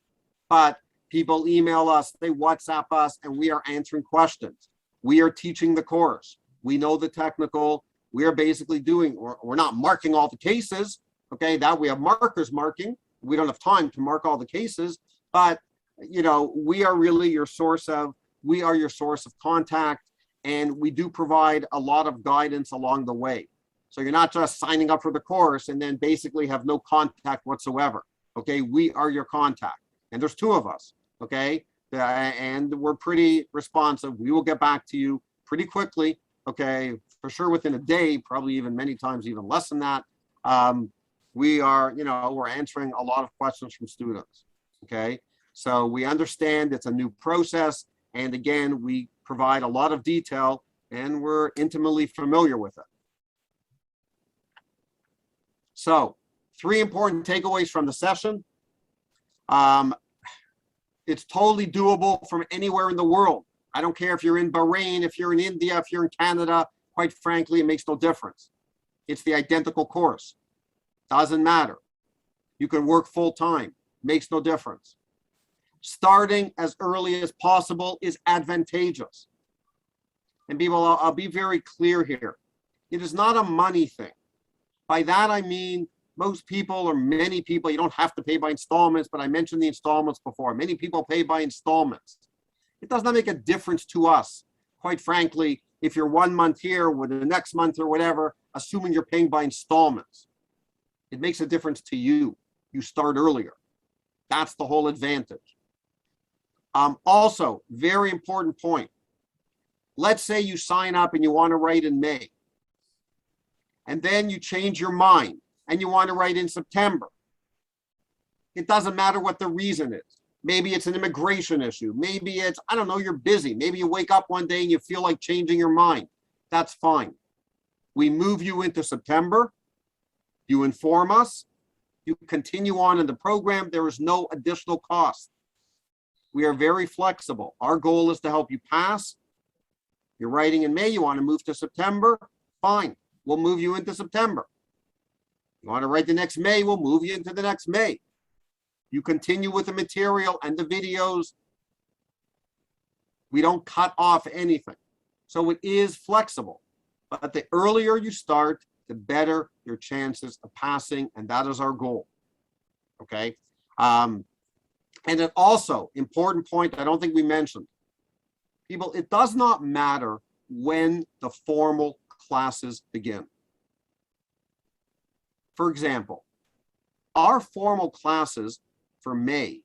Speaker 2: but people email us, they WhatsApp us, and we are answering questions. We are teaching the course. We know the technical. We are basically we're not marking all the cases, okay? That we have markers marking. We don't have time to mark all the cases, but we are really your source of contact. And we do provide a lot of guidance along the way. So you're not just signing up for the course and then basically have no contact whatsoever. Okay, we are your contact. And there's 2 of us, okay? And we're pretty responsive. We will get back to you pretty quickly, okay? For sure within a day, probably even many times even less than that. We are, we're answering a lot of questions from students, okay? So we understand it's a new process. And again, we provide a lot of detail and we're intimately familiar with it. So 3 important takeaways from the session. It's totally doable from anywhere in the world. I don't care if you're in Bahrain, if you're in India, if you're in Canada, quite frankly, it makes no difference. It's the identical course. Doesn't matter. You can work full time, makes no difference. Starting as early as possible is advantageous. And people, I'll be very clear here. It is not a money thing. By that, I mean, most people or many people, you don't have to pay by installments, but I mentioned the installments before. Many people pay by installments. It does not make a difference to us. Quite frankly, if you're 1 month here with the next month or whatever, assuming you're paying by installments, it makes a difference to you. You start earlier. That's the whole advantage. Also, very important point. Let's say you sign up and you want to write in May, and then you change your mind and you want to write in September. It doesn't matter what the reason is. Maybe it's an immigration issue. Maybe it's, I don't know, you're busy. Maybe you wake up one day and you feel like changing your mind. That's fine. We move you into September. You inform us. You continue on in the program. There is no additional cost. We are very flexible. Our goal is to help you pass. You're writing in May, you want to move to September, fine. We'll move you into September. You want to write the next May, we'll move you into the next May. You continue with the material and the videos. We don't cut off anything. So it is flexible. But the earlier you start, the better your chances of passing, and that is our goal. Okay. And then also, important point, I don't think we mentioned, people, it does not matter when the formal classes begin. For example, our formal classes for May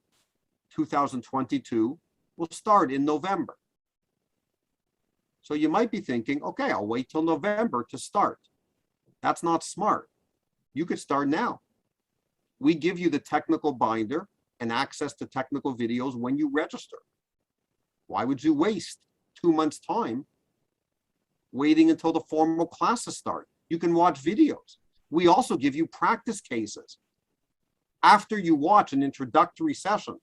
Speaker 2: 2022 will start in November. So you might be thinking, okay, I'll wait till November to start. That's not smart. You could start now. We give you the technical binder and access to technical videos when you register. Why would you waste 2 months' time waiting until the formal classes start? You can watch videos. We also give you practice cases. After you watch an introductory session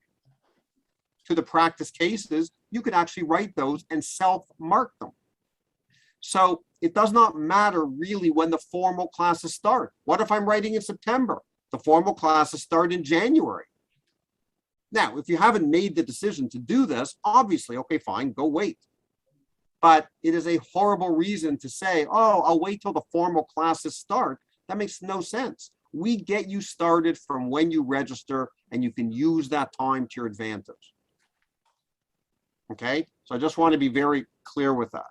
Speaker 2: to the practice cases, you could actually write those and self-mark them. So it does not matter really when the formal classes start. What if I'm writing in September? The formal classes start in January. Now, if you haven't made the decision to do this, obviously, okay, fine, go wait. But it is a horrible reason to say, oh, I'll wait till the formal classes start. That makes no sense. We get you started from when you register, and you can use that time to your advantage. Okay, so I just want to be very clear with that.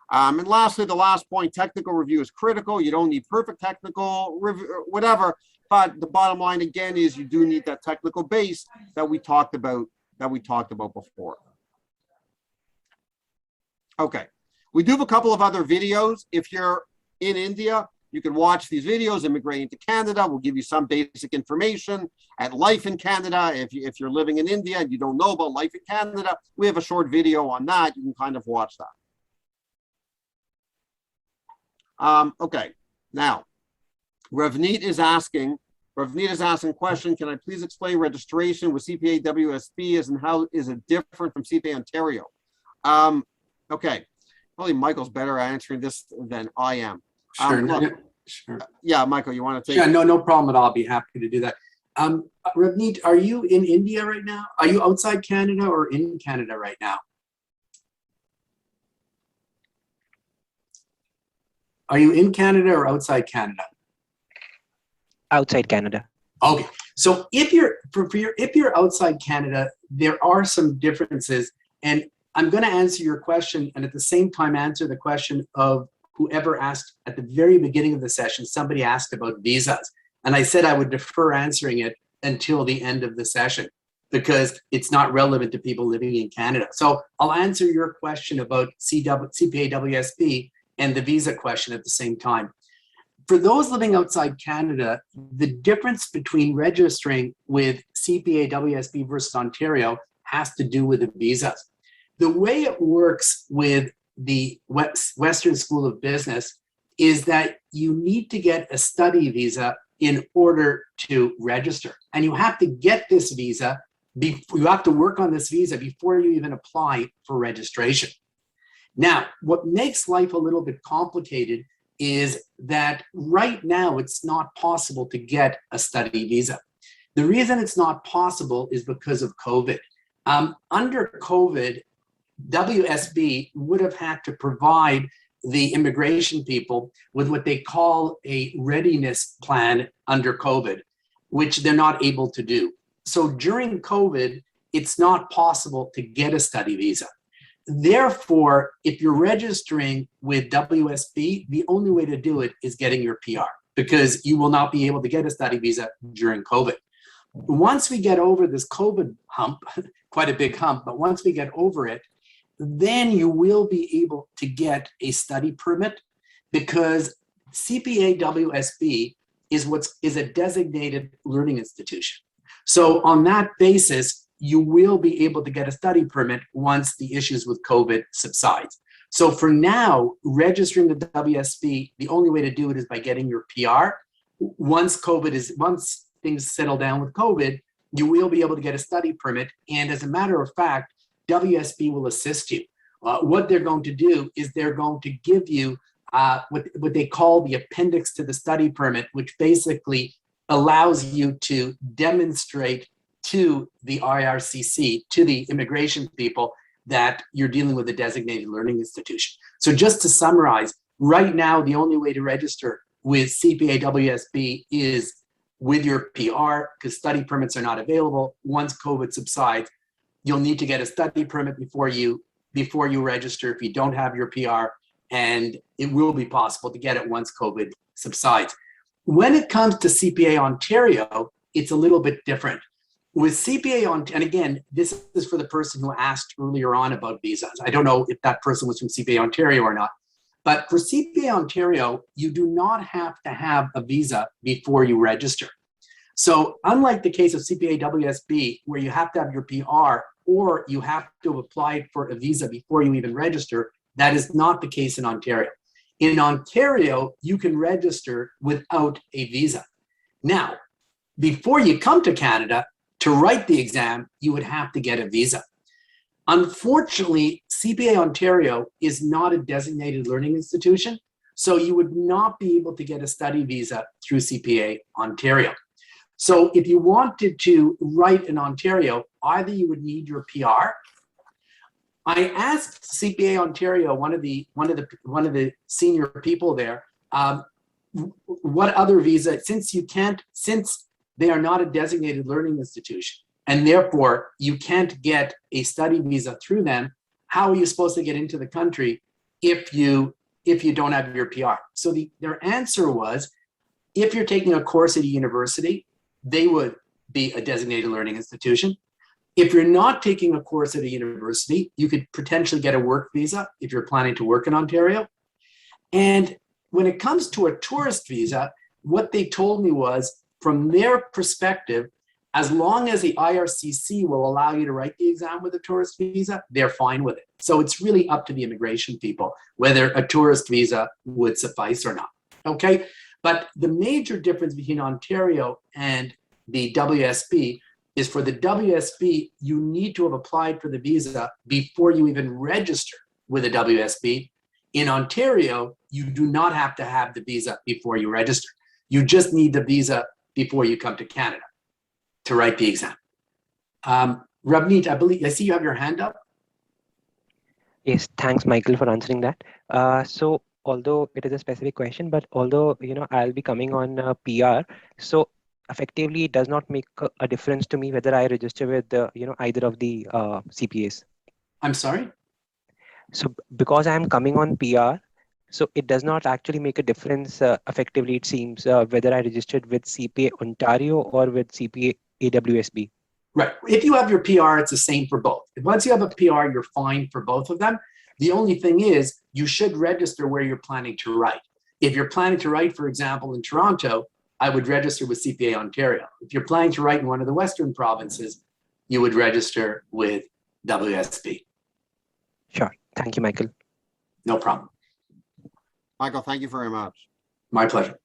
Speaker 2: And lastly, the last point, technical review is critical. You don't need perfect technical review, whatever, but the bottom line again is you do need that technical base that we talked about before. Okay, we do have a couple of other videos. If you're in India, you can watch these videos, Immigrating to Canada. We'll give you some basic information. At Life in Canada, if you're living in India and you don't know about Life in Canada, we have a short video on that. You can kind of watch that. Okay, now, Ravneet is asking a question, can I please explain registration with CPA WSB and how is it different from CPA Ontario? Okay, probably Michael's better at answering this than I am.
Speaker 1: Sure.
Speaker 2: Look,
Speaker 1: Sure.
Speaker 2: Yeah, Michael, you want to take
Speaker 1: Yeah, no problem at all. I'll be happy to do that. Ravneet, are you in India right now? Are you outside Canada or in Canada right now? Are you in Canada or outside Canada?
Speaker 4: Outside Canada.
Speaker 1: Okay, so if you're outside Canada, there are some differences, and I'm going to answer your question and at the same time answer the question of whoever asked at the very beginning of the session. Somebody asked about visas, and I said I would defer answering it until the end of the session because it's not relevant to people living in Canada. So I'll answer your question about CPA WSB and the visa question at the same time. For those living outside Canada, the difference between registering with CPA WSB versus Ontario has to do with the visas. The way it works with the Western School of Business is that you need to get a study visa in order to register. And you have to get this visa, you have to work on this visa before you even apply for registration. Now, what makes life a little bit complicated is that right now it's not possible to get a study visa. The reason it's not possible is because of COVID. Under COVID, WSB would have had to provide the immigration people with what they call a readiness plan under COVID, which they're not able to do. So during COVID, it's not possible to get a study visa. Therefore, if you're registering with WSB, the only way to do it is getting your PR because you will not be able to get a study visa during COVID. Once we get over this COVID hump, quite a big hump, but once we get over it, then you will be able to get a study permit because CPA WSB is a designated learning institution. So on that basis, you will be able to get a study permit once the issues with COVID subsides. So for now, registering with WSB, the only way to do it is by getting your PR. once things settle down with COVID, you will be able to get a study permit. And as a matter of fact, WSB will assist you. What they're going to do is they're going to give you what they call the appendix to the study permit, which basically allows you to demonstrate to the IRCC, to the immigration people, that you're dealing with a designated learning institution. So just to summarize, right now, the only way to register with CPA WSB is with your PR, because study permits are not available. Once COVID subsides, you'll need to get a study permit before you register if you don't have your PR, and it will be possible to get it once COVID subsides. When it comes to CPA Ontario, it's a little bit different. With CPA on, and again, this is for the person who asked earlier on about visas. I don't know if that person was from CPA Ontario or not, but for CPA Ontario, you do not have to have a visa before you register. So unlike the case of CPA WSB, where you have to have your PR or you have to have applied for a visa before you even register, that is not the case in Ontario. In Ontario, you can register without a visa. Now, before you come to Canada, to write the exam, you would have to get a visa. Unfortunately, CPA Ontario is not a designated learning institution, so you would not be able to get a study visa through CPA Ontario. So if you wanted to write in Ontario, either you would need your PR. I asked CPA Ontario, one of the senior people there, what other visa, since they are not a designated learning institution, and therefore you can't get a study visa through them, how are you supposed to get into the country if you don't have your PR? So their answer was, if you're taking a course at a university, they would be a designated learning institution. If you're not taking a course at a university, you could potentially get a work visa if you're planning to work in Ontario. And when it comes to a tourist visa, what they told me was, from their perspective, as long as the IRCC will allow you to write the exam with a tourist visa, they're fine with it. So it's really up to the immigration people whether a tourist visa would suffice or not. Okay, but the major difference between Ontario and the WSB is, for the WSB, you need to have applied for the visa before you even register with a WSB. In Ontario, you do not have to have the visa before you register. You just need the visa before you come to Canada to write the exam. Ravneet, I see you have your hand up.
Speaker 4: Yes, thanks, Michael, for answering that. So although it is a specific question, but although, I'll be coming on PR, so effectively it does not make a difference to me whether I register with, either of the CPAs.
Speaker 1: I'm sorry?
Speaker 4: So because I'm coming on PR, so it does not actually make a difference, effectively, it seems, whether I registered with CPA Ontario or with CPA AWSB.
Speaker 1: Right. If you have your PR, it's the same for both. Once you have a PR, you're fine for both of them. The only thing is, you should register where you're planning to write. If you're planning to write, for example, in Toronto, I would register with CPA Ontario. If you're planning to write in one of the Western provinces, you would register with WSB.
Speaker 4: Sure. Thank you, Michael.
Speaker 1: No problem.
Speaker 2: Michael, thank you very much.
Speaker 1: My pleasure.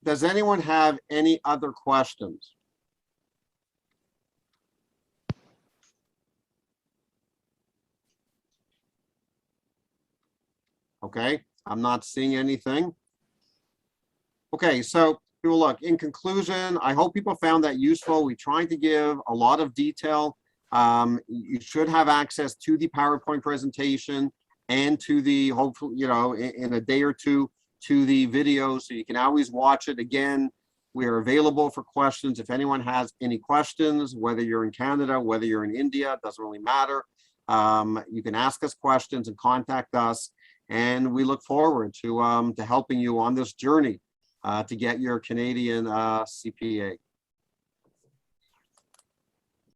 Speaker 2: Does anyone have any other questions? Okay, I'm not seeing anything. Okay, so people, look, in conclusion, I hope people found that useful. We tried to give a lot of detail. You should have access to the PowerPoint presentation and to the, hopefully, in a day or two, to the video, so you can always watch it again. We are available for questions. If anyone has any questions, whether you're in Canada, whether you're in India, it doesn't really matter. You can ask us questions and contact us, and we look forward to helping you on this journey to get your Canadian CPA.